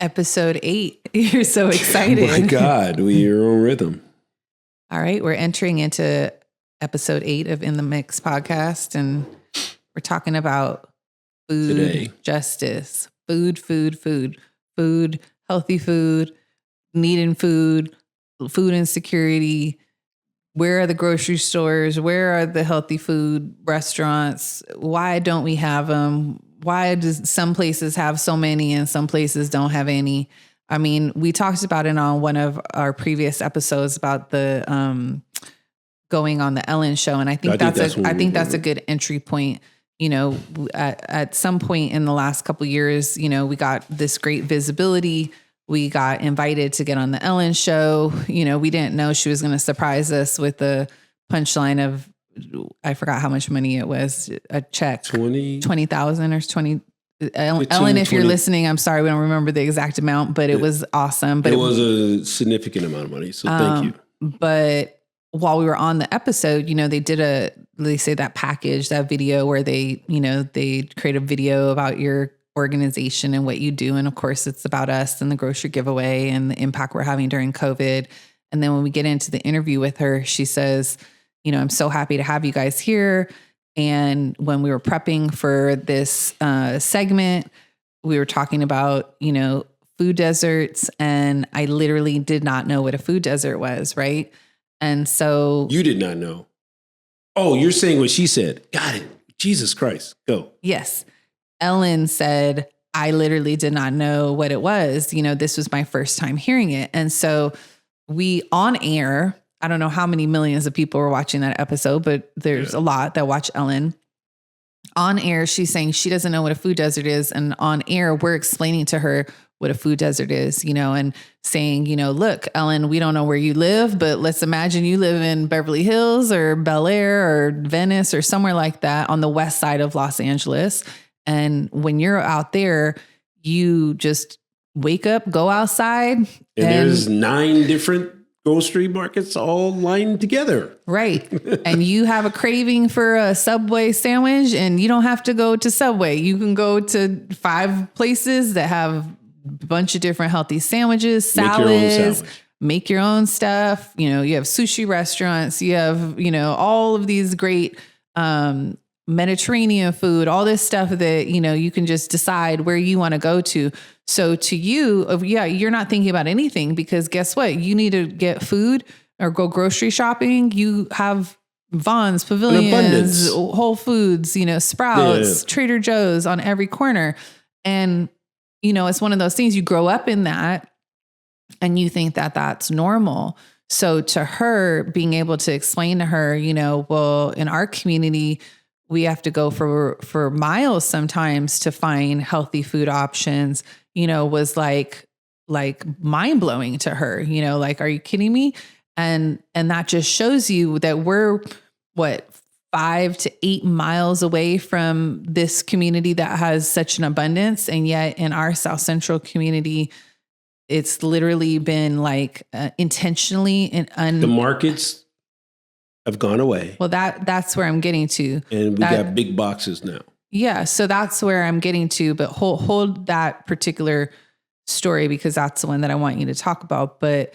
Episode 8. You're so excited. Oh my God, we're on rhythm. All right. We're entering into episode 8 of In the Mix podcast, and we're talking about food Today. Justice, food, healthy food, needing food insecurity. Where are the grocery stores? Where are the healthy food restaurants? Why don't we have them? Why does some places have so many and some places don't have any? I mean, we talked about it on one of our previous episodes about the going on the Ellen show, and I think that's a good entry point. You know, at some point in the last couple of years, you know, we got this great visibility. We got invited to get on the Ellen show. You know, we didn't know she was going to surprise us with the punchline of, I forgot how much money it was, a check, 20,000 or 20. Ellen, if you're listening, I'm sorry, we don't remember the exact amount, but it was awesome. But it was a significant amount of money. So thank you. But while we were on the episode, you know, they say that package, that video where they create a video about your organization and what you do. And of course it's about us and the grocery giveaway and the impact we're having during COVID. And then when we get into the interview with her, she says, you know, I'm so happy to have you guys here. And when we were prepping for this segment, we were talking about, you know, food deserts. And I literally did not know what a food desert was. Right. And so you did not know. Oh, you're saying what she said. Got it. Jesus Christ. Go. Yes. Ellen said, I literally did not know what it was. You know, this was my first time hearing it. And so we on air, I don't know how many millions of people were watching that episode, but there's a lot that watch Ellen. On air, she's saying she doesn't know what a food desert is. And on air, we're explaining to her what a food desert is, you know, and saying, you know, look, Ellen, we don't know where you live, but let's imagine you live in Beverly Hills or Bel Air or Venice or somewhere like that on the west side of Los Angeles. And when you're out there, you just wake up, go outside. And there's 9 different grocery markets all lined together. Right. And you have a craving for a Subway sandwich and you don't have to go to Subway. You can go to 5 places that have a bunch of different healthy sandwiches, salads, make your own stuff. You know, you have sushi restaurants, you have, you know, all of these great, Mediterranean food, all this stuff that, you know, you can just decide where you want to go to. So to you, you're not thinking about anything because guess what? You need to get food or go grocery shopping. You have Vaughn's, Pavilions, Whole Foods, you know, Sprouts, Trader Joe's on every corner. And, you know, it's one of those things you grow up in that and you think that that's normal. So to her, being able to explain to her, you know, well, in our community, we have to go for miles sometimes to find healthy food options, you know, was like mind blowing to her, you know, like, are you kidding me? And that just shows you that we're 5 to 8 miles away from this community that has such an abundance. And yet in our South Central community, it's literally been like intentionally the markets have gone away. Well, that's where I'm getting to. And we got big boxes now. Yeah. So that's where I'm getting to, but hold that particular story because that's the one that I want you to talk about. But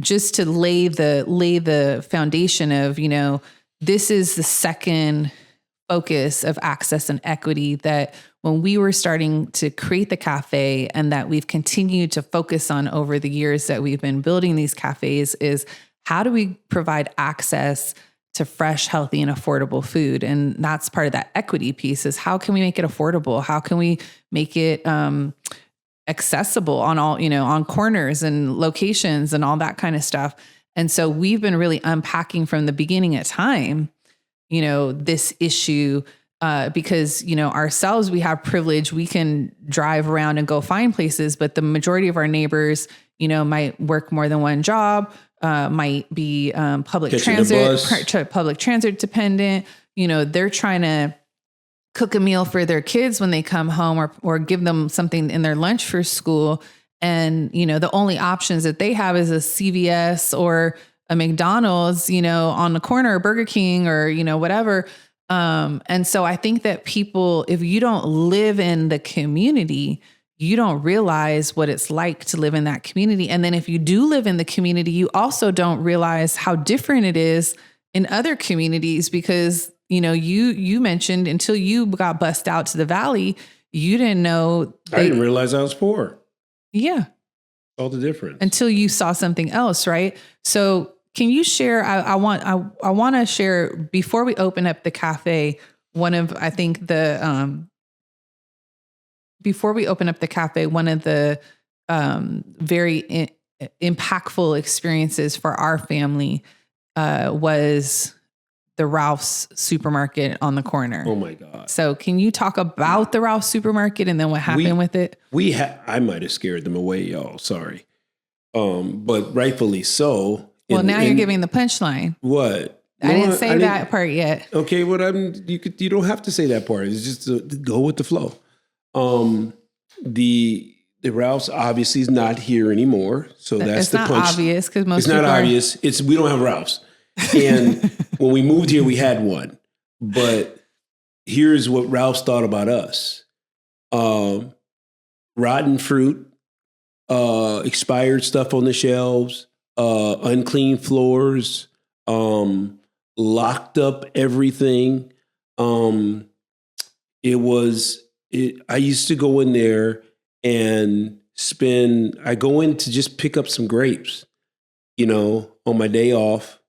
just to lay the foundation of, you know, this is the second focus of access and equity that when we were starting to create the cafe and that we've continued to focus on over the years that we've been building these cafes is how do we provide access to fresh, healthy, and affordable food? And that's part of that equity piece is how can we make it affordable? How can we make it accessible on all, you know, on corners and locations and all that kind of stuff. And so we've been really unpacking from the beginning of time, you know, this issue because, you know, ourselves, we have privilege. We can drive around and go find places, but the majority of our neighbors, you know, might work more than one job, might be public transit dependent. You know, they're trying to cook a meal for their kids when they come home or give them something in their lunch for school. And, you know, the only options that they have is a CVS or a McDonald's, you know, on the corner, or Burger King or, you know, whatever. And so I think that people, if you don't live in the community, you don't realize what it's like to live in that community. And then if you do live in the community, you also don't realize how different it is in other communities because, you mentioned until you got bussed out to the valley, you didn't know. I didn't realize I was poor. Yeah. All the difference. Until you saw something else, right? So can you share, I want to share before we open up the cafe, one of the very impactful experiences for our family was the Ralph's supermarket on the corner. Oh my God. So can you talk about the Ralph's supermarket and then what happened with it? I might have scared them away, y'all. Sorry. But rightfully so. Well, now you're giving the punchline. What? I didn't say that part yet. Okay, well, you don't have to say that part. It's just to go with the flow. The Ralph's obviously is not here anymore, so that's the punch. It's not obvious because most it's not obvious. We don't have Ralph's, and when we moved here, we had one. But here's what Ralph's thought about us: rotten fruit, expired stuff on the shelves, unclean floors, locked up everything. I used to go in there and I go in to just pick up some grapes, on my day off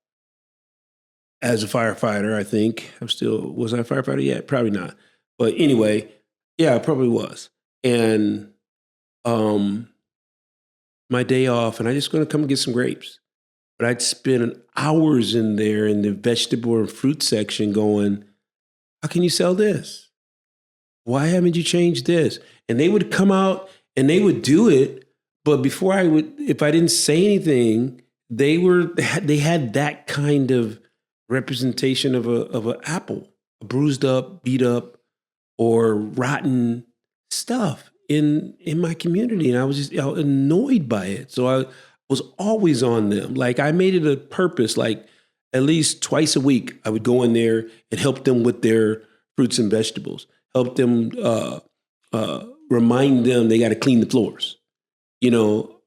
as a firefighter, I think. Was I a firefighter yet? Probably not. But anyway, yeah, I probably was. And my day off, and I just going to come and get some grapes. But I'd spend hours in there in the vegetable and fruit section going, how can you sell this? Why haven't you changed this? And they would come out and they would do it. But if I didn't say anything, they had that kind of representation of an apple, bruised up, beat up, or rotten stuff in my community. And I was annoyed by it. So I was always on them. Like I made it a purpose, like at least twice a week, I would go in there and help them with their fruits and vegetables, help them, remind them they got to clean the floors,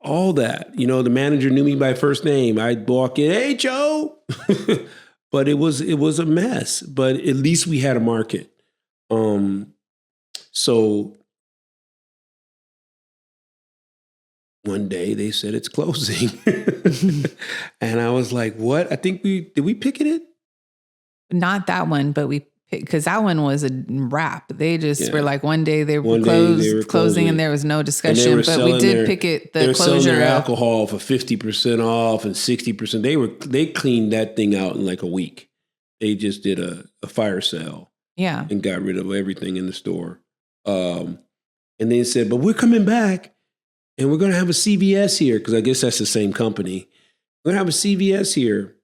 all that. The manager knew me by first name. I'd walk in, hey, Joe. But it was a mess, but at least we had a market. So one day they said it's closing. And I was like, what? I think did we picket it? Not that one, but because that one was a wrap. They just were like, one day they were closing and there was no discussion, but we did picket the closure. They were selling their alcohol for 50% off and 60%. They cleaned that thing out in like a week. They just did a fire sale. Yeah. And got rid of everything in the store. And they said, but we're coming back. And we're going to have a CVS here, because I guess that's the same company. We're going to have a CVS here.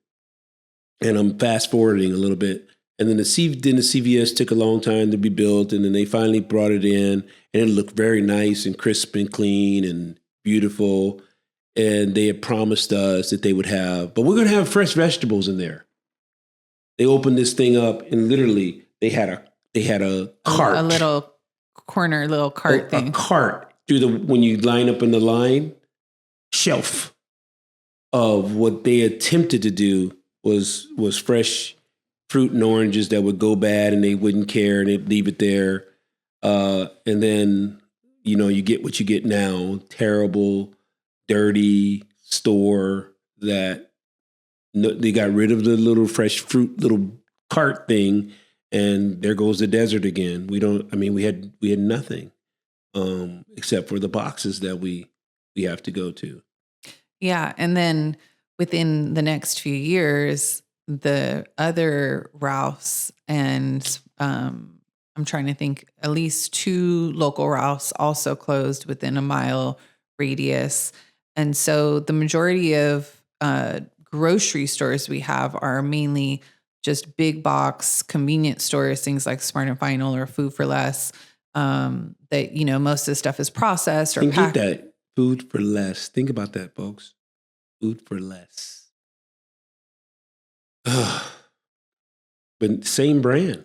And I'm fast forwarding a little bit. And then the CVS took a long time to be built. And then they finally brought it in. And it looked very nice and crisp and clean and beautiful. And they had promised us that they would have, but we're going to have fresh vegetables in there. They opened this thing up and literally they had a cart. A little cart thing. A cart. When you line up in the line, shelf of what they attempted to do was fresh fruit and oranges that would go bad and they wouldn't care and they'd leave it there. And then, you get what you get now, terrible, dirty store that they got rid of the little fresh fruit, little cart thing. And there goes the desert again. We had nothing. Except for the boxes that we have to go to. Yeah. And then within the next few years, the other Ralphs and I'm trying to think, at least 2 local Ralphs also closed within a mile radius. And so the majority of grocery stores we have are mainly just big box convenience stores, things like Smart and Final or Food for Less. That, most of the stuff is processed or packed. Get that. Food for less. Think about that, folks. Food for less. But same brand.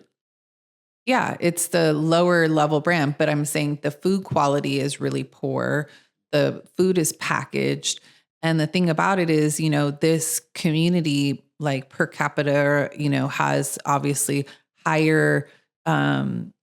Yeah, it's the lower level brand, but I'm saying the food quality is really poor. The food is packaged. And the thing about it is, this community, like per capita, has obviously higher, um,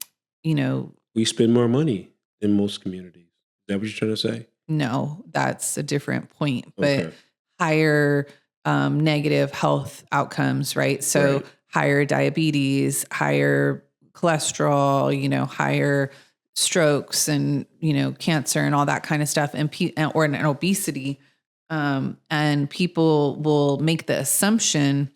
you know, We spend more money in most communities. Is that what you're trying to say? no, that's a different point, but Okay. higher negative health outcomes, right? So Right. higher diabetes, higher cholesterol, higher strokes and, cancer and all that kind of stuff or an obesity. And people will make the assumption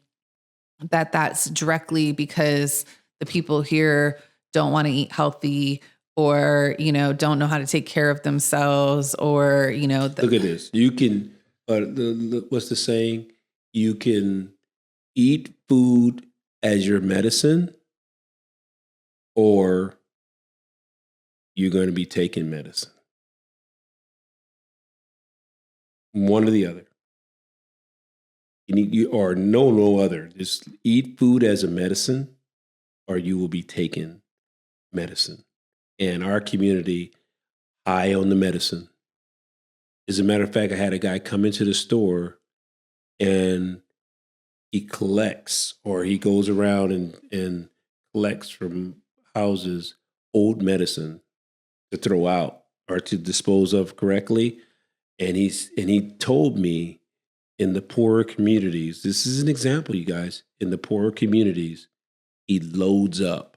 that that's directly because the people here don't want to eat healthy or, don't know how to take care of themselves or, Look at this. You can, what's the saying? You can eat food as your medicine, or you're going to be taking medicine. One or the other. Or no other. Just eat food as a medicine, or you will be taking medicine. And our community, high on the medicine. As a matter of fact, I had a guy come into the store and he collects, or he goes around and collects from houses old medicine to throw out or to dispose of correctly. And he told me, in the poorer communities, this is an example, you guys, in the poorer communities, he loads up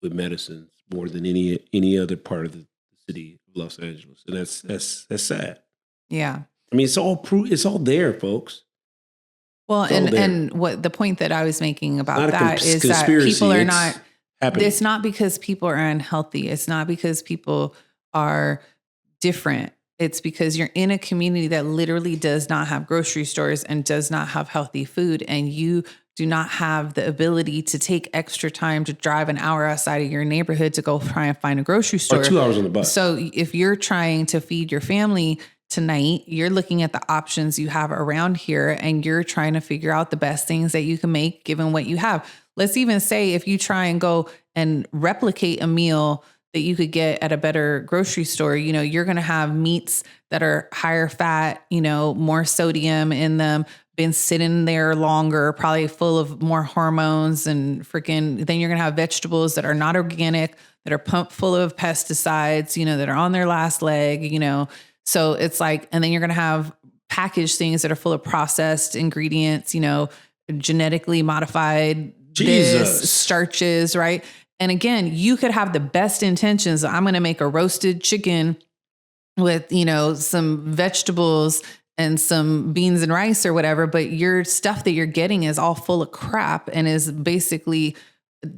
with medicines more than any other part of the city of Los Angeles. And that's sad. Yeah. I mean, it's all there, folks. Well, It's all there. and what the point that I was making about Not a that is that conspiracy. people are It's not, happening. it's not because people are unhealthy. It's not because people are different. It's because you're in a community that literally does not have grocery stores and does not have healthy food. And you do not have the ability to take extra time to drive an hour outside of your neighborhood to go try and find a grocery store. Or 2 hours on the bus. So if you're trying to feed your family tonight, you're looking at the options you have around here and you're trying to figure out the best things that you can make given what you have. Let's even say if you try and go and replicate a meal that you could get at a better grocery store, you're going to have meats that are higher fat, more sodium in them, been sitting there longer, probably full of more hormones and then you're going to have vegetables that are not organic, that are pumped full of pesticides, that are on their last leg, So it's like, and then you're going to have packaged things that are full of processed ingredients, genetically modified starches, right? And again, you could have the best intentions. I'm going to make a roasted chicken with, some vegetables and some beans and rice or whatever, but your stuff that you're getting is all full of crap and is basically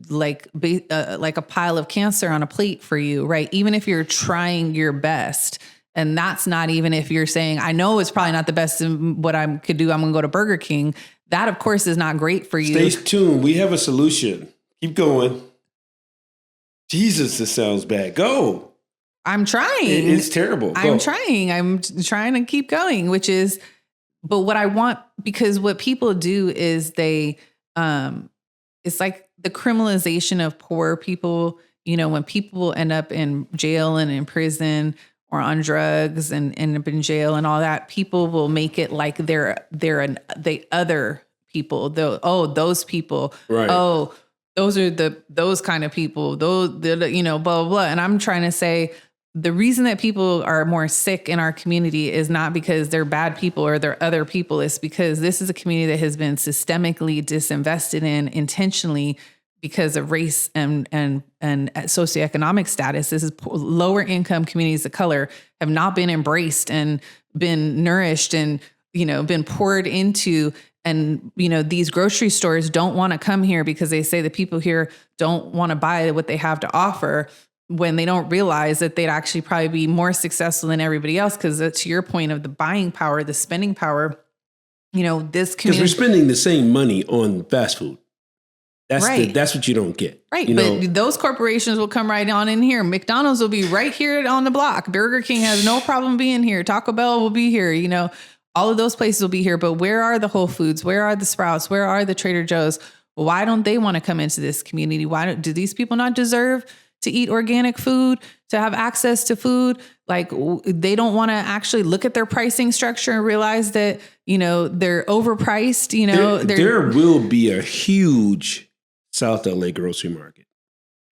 like a pile of cancer on a plate for you, right? Even if you're trying your best. And that's not even if you're saying, I know it's probably not the best in what I could do. I'm going to go to Burger King. That, of course, is not great for you. Stay tuned. We have a solution. Keep going. Jesus, this sounds bad. Go. I'm trying. It's terrible. Go. I'm trying to keep going, but what I want, because what people do is they, it's like the criminalization of poor people. When people end up in jail and in prison or on drugs and end up in jail and all that, people will make it like they're the other people. Those people. Right. Oh, those are those kind of people. Those, blah, blah, blah. And I'm trying to say the reason that people are more sick in our community is not because they're bad people or they're other people. It's because this is a community that has been systemically disinvested in intentionally because of race and socioeconomic status. This is lower income communities of color have not been embraced and been nourished and, been poured into. And, these grocery stores don't want to come here because they say the people here don't want to buy what they have to offer, when they don't realize that they'd actually probably be more successful than everybody else. Because to your point of the buying power, the spending power, this community. Because we're spending the same money on fast food. That's what you don't get. Right. But those corporations will come right on in here. McDonald's will be right here on the block. Burger King has no problem being here. Taco Bell will be here. All of those places will be here. But where are the Whole Foods? Where are the Sprouts? Where are the Trader Joe's? why don't they want to come into this community? Do these people not deserve to eat organic food, to have access to food? Like they don't want to actually look at their pricing structure and realize that, they're overpriced, there will be a huge South LA grocery market.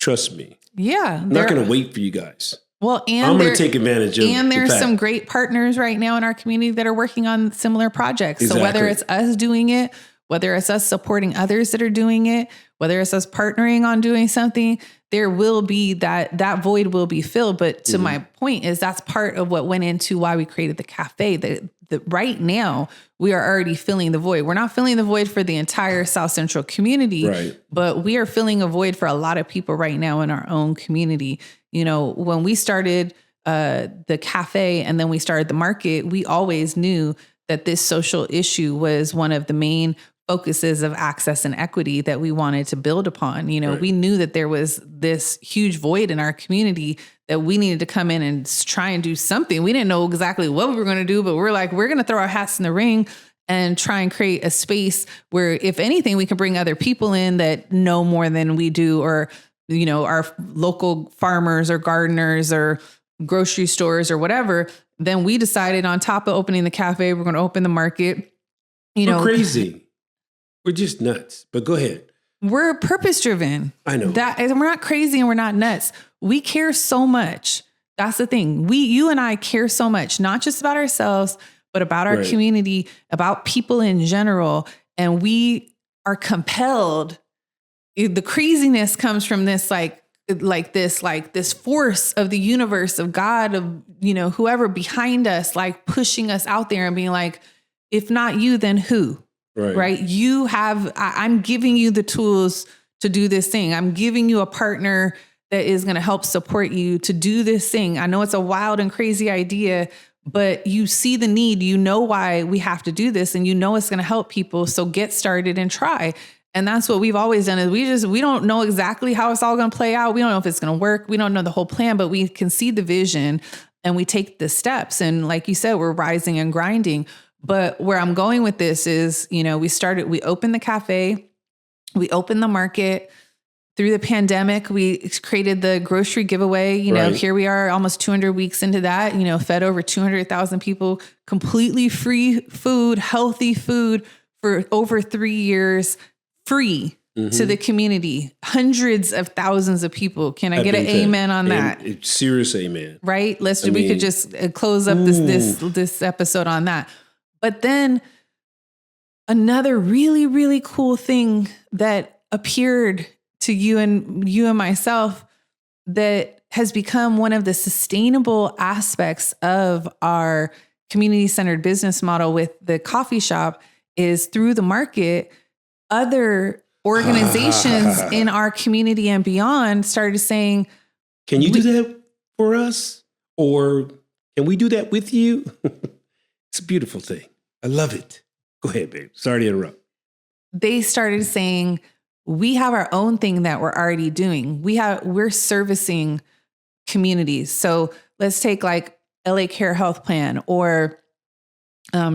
Trust me. Yeah. I'm not going to wait for you guys. Well, and I'm going to take advantage of it. And there's some great partners right now in our community that are working on similar projects. Exactly. So whether it's us doing it, whether it's us supporting others that are doing it, whether it's us partnering on doing something, there will be that void will be filled. But to my point is that's part of what went into why we created the cafe. That right now we are already filling the void. We're not filling the void for the entire South Central community, right, but we are filling a void for a lot of people right now in our own community. When we started the cafe and then we started the market, we always knew that this social issue was one of the main focuses of access and equity that we wanted to build upon. Right. We knew that there was this huge void in our community that we needed to come in and try and do something. We didn't know exactly what we were going to do, but we're going to throw our hats in the ring and try and create a space where, if anything, we can bring other people in that know more than we do, or, our local farmers or gardeners or grocery stores or whatever. Then we decided, on top of opening the cafe, we're going to open the market. We're crazy. We're just nuts. But go ahead. We're purpose driven. I know that. And we're not crazy and we're not nuts. We care so much. That's the thing. You and I care so much, not just about ourselves, but about our community, about people in general. And we are compelled. The craziness comes from this, this force of the universe, of God, of, whoever behind us, like pushing us out there and being like, if not you, then who? Right. I'm giving you the tools to do this thing. I'm giving you a partner that is going to help support you to do this thing. I know it's a wild and crazy idea, but you see the need, why we have to do this, and it's going to help people. So get started and try. And that's what we've always done, is we don't know exactly how it's all going to play out. We don't know if it's going to work. We don't know the whole plan, but we can see the vision and we take the steps. And like you said, we're rising and grinding. But where I'm going with this is, we opened the cafe, we opened the market. Through the pandemic, we created the grocery giveaway. Here we are almost 200 weeks into that, fed over 200,000 people completely free food, healthy food for over 3 years, free to the community. Hundreds of thousands of people. Can I get an amen on that? Serious amen. Right? We could just close up this episode on that. But then another really, really cool thing that appeared to you and myself that has become one of the sustainable aspects of our community-centered business model with the coffee shop is through the market. Other organizations in our community and beyond started saying, can you do that for us? Or can we do that with you? It's a beautiful thing. I love it. Go ahead, babe. Sorry to interrupt. They started saying, we have our own thing that we're already doing. We're servicing communities. So let's take like LA Care Health Plan, or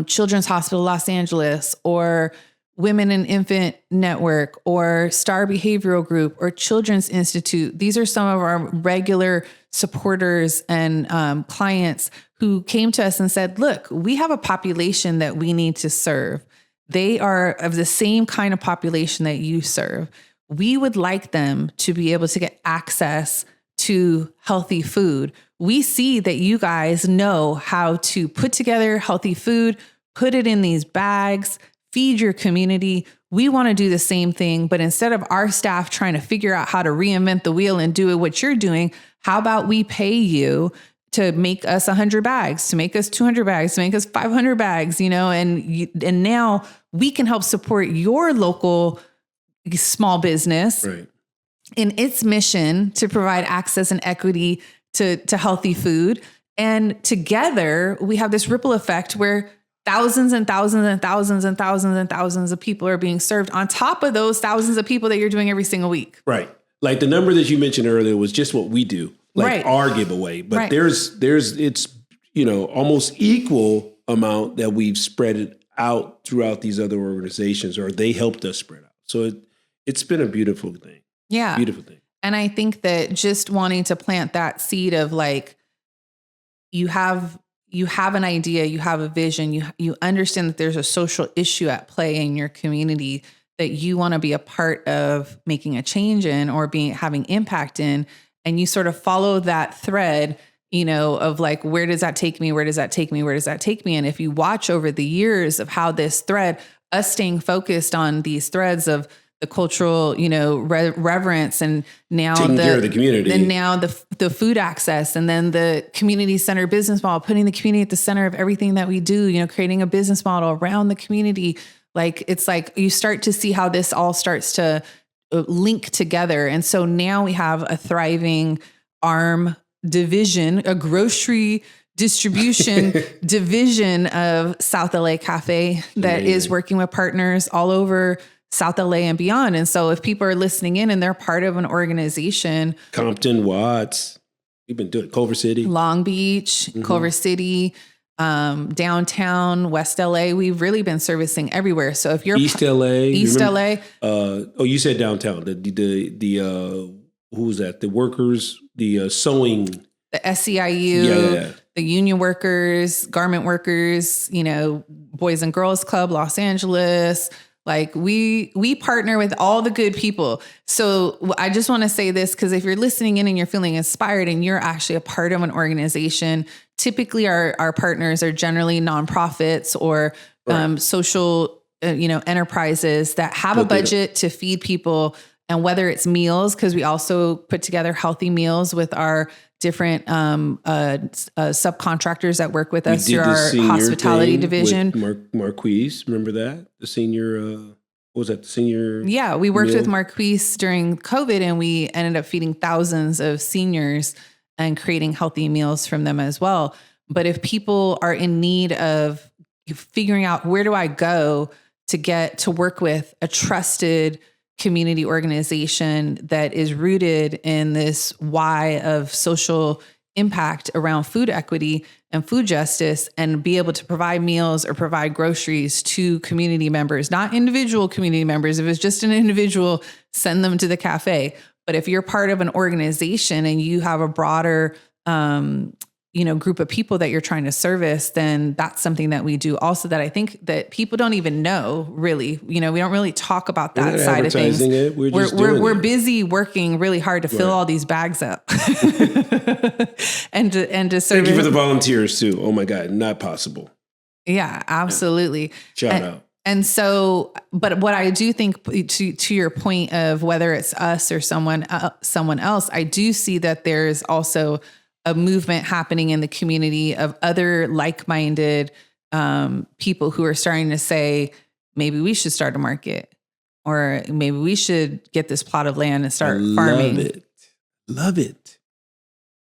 Children's Hospital Los Angeles, or Women and Infant Network, or Star Behavioral Group, or Children's Institute. These are some of our regular supporters and clients who came to us and said, look, we have a population that we need to serve. They are of the same kind of population that you serve. We would like them to be able to get access to healthy food. We see that you guys know how to put together healthy food, put it in these bags, feed your community. We want to do the same thing, but instead of our staff trying to figure out how to reinvent the wheel and do it what you're doing, how about we pay you to make us 100 bags, to make us 200 bags, to make us 500 bags, and now we can help support your local small business in its mission to provide access and equity to healthy food. And together we have this ripple effect where thousands and thousands and thousands and thousands and thousands of people are being served on top of those thousands of people that you're doing every single week. Right. Like the number that you mentioned earlier was just what we do, like our giveaway. But there's it's, almost equal amount that we've spread it out throughout these other organizations, or they helped us spread out. So It's been a beautiful thing. Yeah. Beautiful thing. And I think that just wanting to plant that seed of like, you have an idea, you have a vision, you understand that there's a social issue at play in your community that you want to be a part of making a change in or having impact in, and you sort of follow that thread, of like, where does that take me? Where does that take me? Where does that take me? And if you watch over the years of how this thread, us staying focused on these threads of the cultural, reverence, and now taking care of the community, and now the food access, and then the community center business model, putting the community at the center of everything that we do, creating a business model around the community. Like, it's like you start to see how this all starts to link together. And so now we have a thriving arm division, a grocery distribution division of South LA Cafe that is working with partners all over South LA and beyond. And so if people are listening in and they're part of an organization, Compton, Watts, we've been doing Culver City, Long Beach, Culver City, downtown, West LA, we've really been servicing everywhere. So if you're East LA, LA, you said downtown, the who was that? The workers, the sewing, the SEIU, the union workers, garment workers, Boys and Girls Club, Los Angeles. Like we partner with all the good people. So I just want to say this, because if you're listening in and you're feeling inspired and you're actually a part of an organization, typically our partners are generally nonprofits or social, enterprises that have a budget to feed people. And whether it's meals, because we also put together healthy meals with our different subcontractors that work with us through our hospitality division. Marquise, remember that? The senior, what was that? The senior? Yeah, we worked meal? with Marquise during COVID, and we ended up feeding thousands of seniors and creating healthy meals from them as well. But if people are in need of figuring out, where do I go to get to work with a trusted community organization that is rooted in this why of social impact around food equity and food justice, and be able to provide meals or provide groceries to community members, not individual community members. If it's just an individual, send them to the cafe. But if you're part of an organization and you have a broader, group of people that you're trying to service, then that's something that we do also, that I think that people don't even know really. We don't really talk about that side of things. We're busy working really hard to fill all these bags up and to service. Thank you for the volunteers too. Oh my God, not possible. Yeah, absolutely. Shout out. And so, but what I do think, to your point of whether it's us or someone else, I do see that there's also a movement happening in the community of other like-minded people who are starting to say, maybe we should start a market, or maybe we should get this plot of land and start farming. Love it.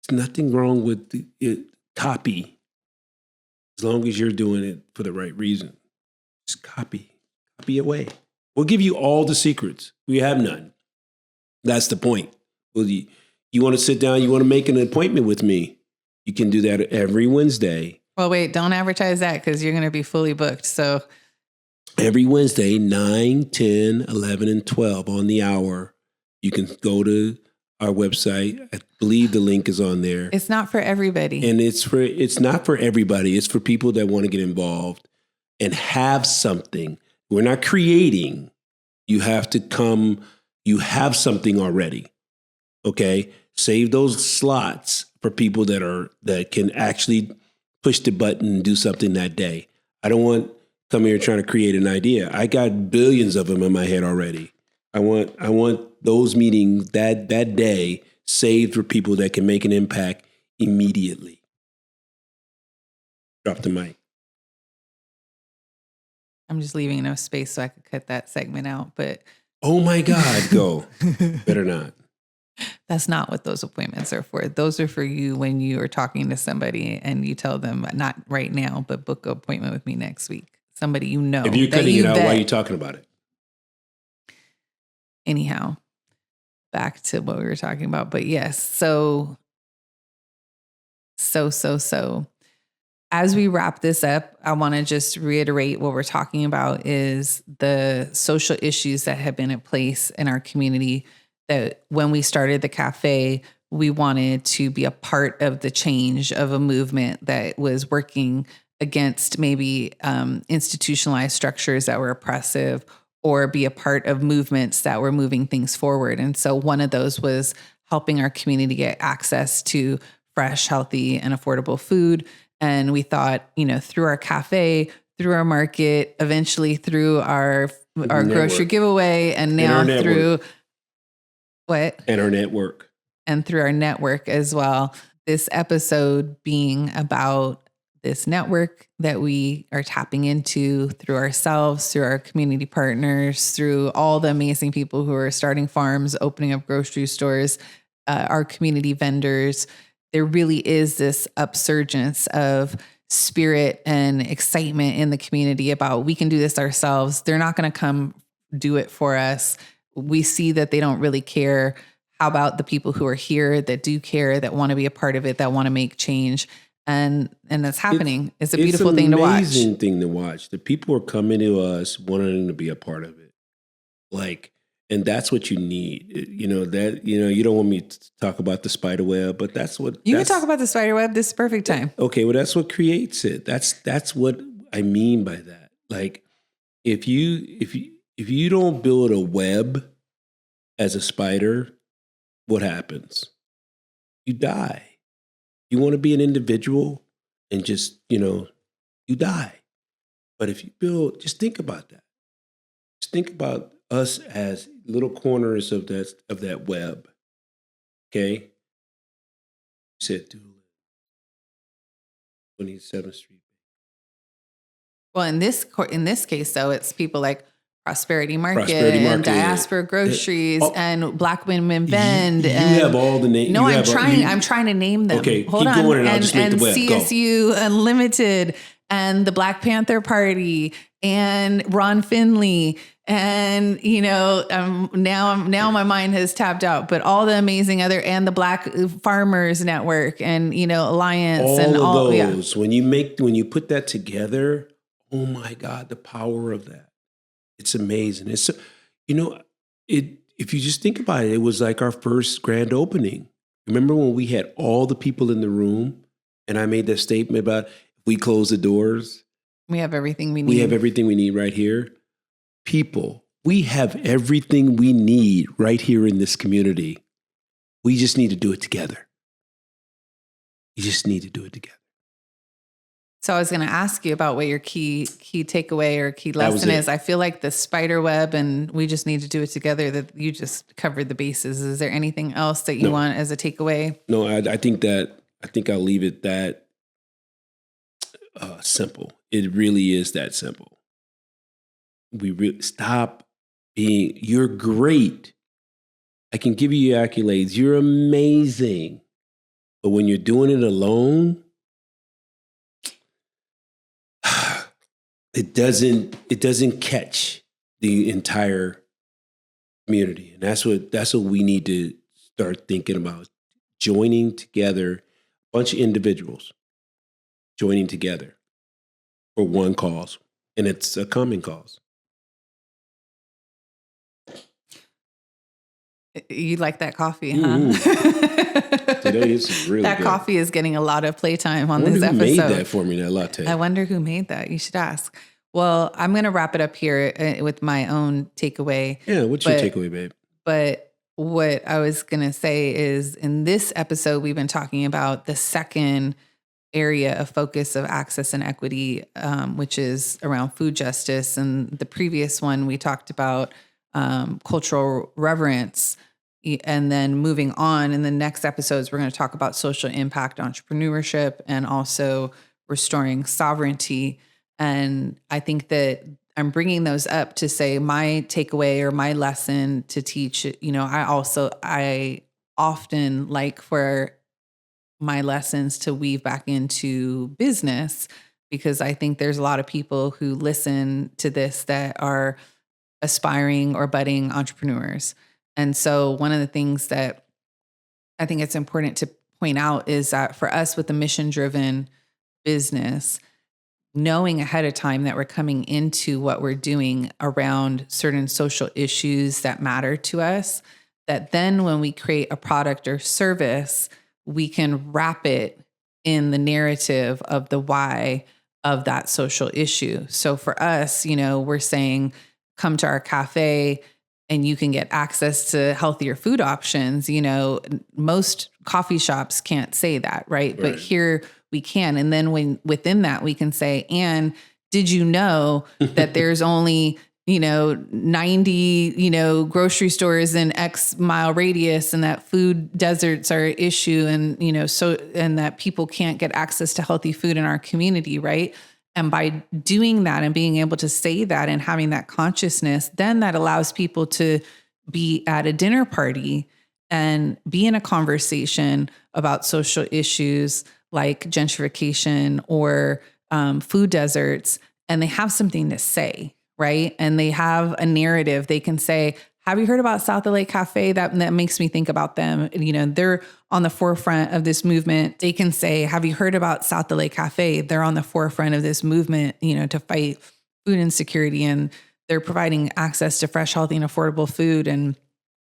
There's nothing wrong with copy, as long as you're doing it for the right reason. Just copy away. We'll give you all the secrets. We have none. That's the point. You want to sit down, you want to make an appointment with me, you can do that every Wednesday. Well, wait, don't advertise that, because you're going to be fully booked. So every Wednesday, 9, 10, 11, and 12 on the hour. You can go to our website. I believe the link is on there. It's not for everybody. And it's not for everybody. It's for people that want to get involved and have something. We're not creating. You have to come. You have something already. Okay? Save those slots for people that can actually push the button and do something that day. I don't want come here trying to create an idea. I got billions of them in my head already. I want those meetings that day saved for people that can make an impact immediately. Drop the mic. I'm just leaving enough space so I could cut that segment out, but oh my God, go. Better not. That's not what those appointments are for. Those are for you when you are talking to somebody and you tell them, not right now, but book an appointment with me next week. Somebody you know. If you're cutting it out, why are you talking about it? Anyhow, back to what we were talking about. But yes, so as we wrap this up, I want to just reiterate what we're talking about is the social issues that have been in place in our community, that when we started the cafe, we wanted to be a part of the change of a movement that was working against maybe institutionalized structures that were oppressive, or be a part of movements that were moving things forward. And so one of those was helping our community get access to fresh, healthy, and affordable food. And we thought, through our cafe, through our market, eventually through our grocery giveaway, and now through what? And our network. And through our network as well. This episode being about this network that we are tapping into through ourselves, through our community partners, through all the amazing people who are starting farms, opening up grocery stores, our community vendors. There really is this upsurgence of spirit and excitement in the community about we can do this ourselves. They're not going to come do it for us. We see that they don't really care. How about the people who are here that do care, that want to be a part of it, that want to make change? And that's happening. It's a beautiful thing to watch. It's an amazing thing to watch. The people are coming to us wanting to be a part of it. And that's what you need. You don't want me to talk about the spider web, but that's what you can talk about the spider web. This is perfect time. Okay, well, that's what creates it. That's what I mean by that. Like, if you don't build a web as a spider, what happens? You die. You want to be an individual and just, you die. But if you build, just think about that. Just think about us as little corners of that web. Okay? You said 27th Street. Well, in this case, though, it's people like Prosperity Market and Diaspora Groceries and Black Women Bend. You have all the names. No, I'm trying to name them. Okay, hold keep on. going and I'll just make the web. CSU Go. Unlimited and the Black Panther Party and Ron Finley. And, now my mind has tapped out, but all the amazing and the Black Farmers Network and, Alliance and all those. Yeah. When you put that together, oh my God, the power of that. It's amazing. It's, if you just think about it, it was like our first grand opening. Remember when we had all the people in the room and I made that statement about if we close the doors, we have everything we need. We have everything we need right here. People, we have everything we need right here in this community. We just need to do it together. You just need to do it together. So I was going to ask you about what your key takeaway or key lesson is. I feel like the spider web and we just need to do it together, that you just covered the bases. Is there anything else that you want as a takeaway? No, I think I'll leave it that simple. It really is that simple. Stop being, you're great. I can give you accolades. You're amazing. But when you're doing it alone, it doesn't catch the entire community. And that's what we need to start thinking about. Joining together, a bunch of individuals joining together for one cause. And it's a common cause. You like that coffee, huh? Mm-hmm. Today is really that good. Coffee is getting a lot of playtime on this episode. Who made that for me, that latte? I wonder who made that. You should ask. Well, I'm going to wrap it up here with my own takeaway. Yeah, what's your takeaway, babe? But what I was going to say is in this episode, we've been talking about the second area of focus of access and equity, which is around food justice. And the previous one, we talked about cultural reverence. And then moving on in the next episodes, we're going to talk about social impact entrepreneurship and also restoring sovereignty. And I think that I'm bringing those up to say my takeaway or my lesson to teach. I often like for my lessons to weave back into business, because I think there's a lot of people who listen to this that are aspiring or budding entrepreneurs. And so one of the things that I think it's important to point out is that for us with the mission-driven business, knowing ahead of time that we're coming into what we're doing around certain social issues that matter to us, that then when we create a product or service, we can wrap it in the narrative of the why of that social issue. So for us, we're saying, come to our cafe and you can get access to healthier food options. Most coffee shops can't say that, right? But here we can. And then within that, we can say, and did you know that there's only 90, grocery stores in X mile radius, and that food deserts are an issue, and, and that people can't get access to healthy food in our community, right? And by doing that and being able to say that and having that consciousness, then that allows people to be at a dinner party and be in a conversation about social issues like gentrification or food deserts, and they have something to say, right? And they have a narrative. They can say, have you heard about South LA Cafe? That makes me think about them. They're on the forefront of this movement. They can say, have you heard about South LA Cafe? They're on the forefront of this movement, to fight food insecurity, and they're providing access to fresh, healthy, and affordable food. And,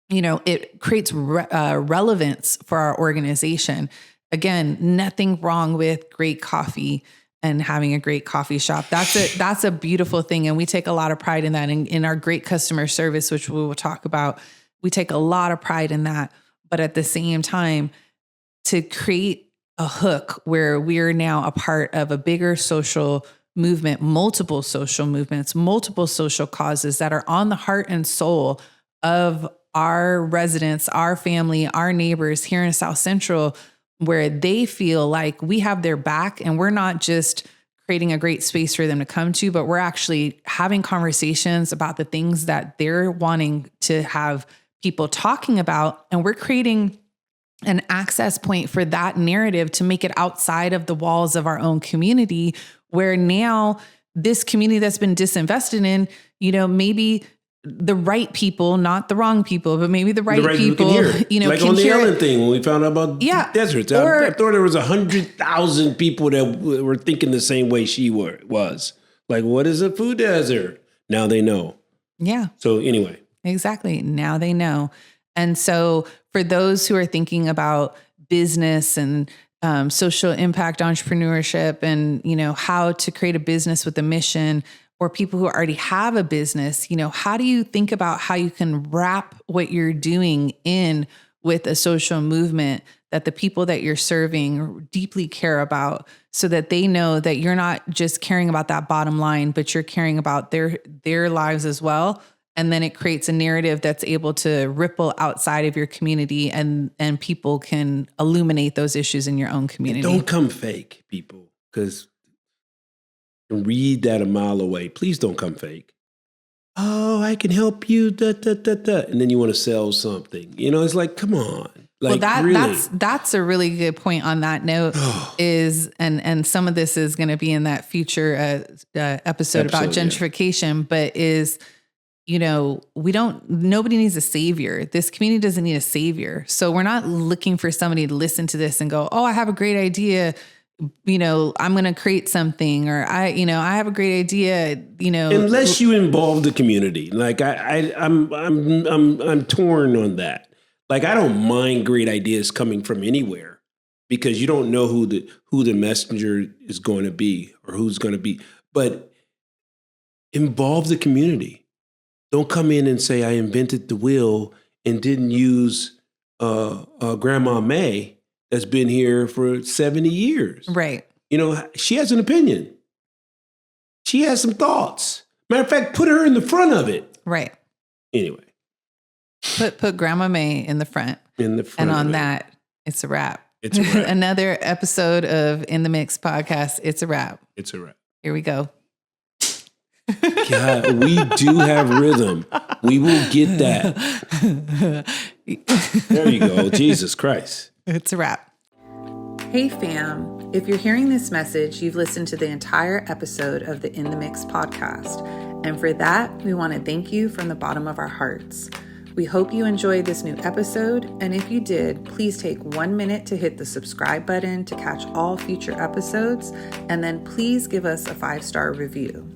it creates relevance for our organization. Again, nothing wrong with great coffee and having a great coffee shop. That's a beautiful thing. And we take a lot of pride in that. In our great customer service, which we will talk about, we take a lot of pride in that. But at the same time, to create a hook where we're now a part of a bigger social movement, multiple social movements, multiple social causes that are on the heart and soul of our residents, our family, our neighbors here in South Central, where they feel like we have their back, and we're not just creating a great space for them to come to, but we're actually having conversations about the things that they're wanting to have people talking about. And we're creating an access point for that narrative to make it outside of the walls of our own community, where now this community that's been disinvested in, maybe the right people, not the wrong people, but maybe the right people, like can on the hear Ellen thing when we found out about deserts. I thought there was 100,000 people that were thinking the same way she was. Like, what is a food desert? Now they know. Yeah. So anyway. Exactly. Now they know. And so for those who are thinking about business and social impact entrepreneurship and, how to create a business with a mission, or people who already have a business, how do you think about how you can wrap what you're doing in with a social movement that the people that you're serving deeply care about, so that they know that you're not just caring about that bottom line, but you're caring about their lives as well. And then it creates a narrative that's able to ripple outside of your community, and people can illuminate those issues in your own community. And don't come fake, people, because read that a mile away. Please don't come fake. Oh, I can help you. And then you want to sell something. It's like, come on. Like, really? That's a really good point on that note. Is and some of this is going to be in that future episode about gentrification, but is, nobody needs a savior. This community doesn't need a savior. So we're not looking for somebody to listen to this and go, oh, I have a great idea. I'm going to create something, or I have a great idea, unless you involve the community. Like I'm torn on that. Like, I don't mind great ideas coming from anywhere, because you don't know who the messenger is going to be or who's going to be, but involve the community. Don't come in and say, I invented the wheel and didn't use Grandma May that's been here for 70 years. Right. She has an opinion. She has some thoughts. Matter of fact, put her in the front of it. Right. Anyway. Put Grandma May in the front. And on that, it's a wrap. It's a wrap. Another episode of In the Mix podcast. It's a wrap. It's a wrap. Here we go. God, we do have rhythm. We will get that. There you go. Jesus Christ. It's a wrap. Hey fam, if you're hearing this message, you've listened to the entire episode of the In the Mix podcast. And for that, we want to thank you from the bottom of our hearts. We hope you enjoyed this new episode, and if you did, please take 1 minute to hit the subscribe button to catch all future episodes, and then please give us a 5-star review.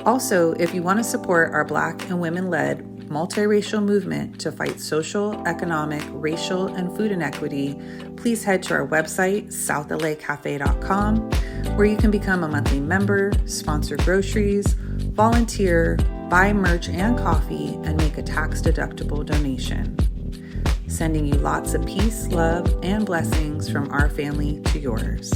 Also, if you want to support our Black and women-led multiracial movement to fight social, economic, racial, and food inequity, please head to our website, southlacafe.com, where you can become a monthly member, sponsor groceries, volunteer, buy merch and coffee, and make a tax-deductible donation. Sending you lots of peace, love, and blessings from our family to yours.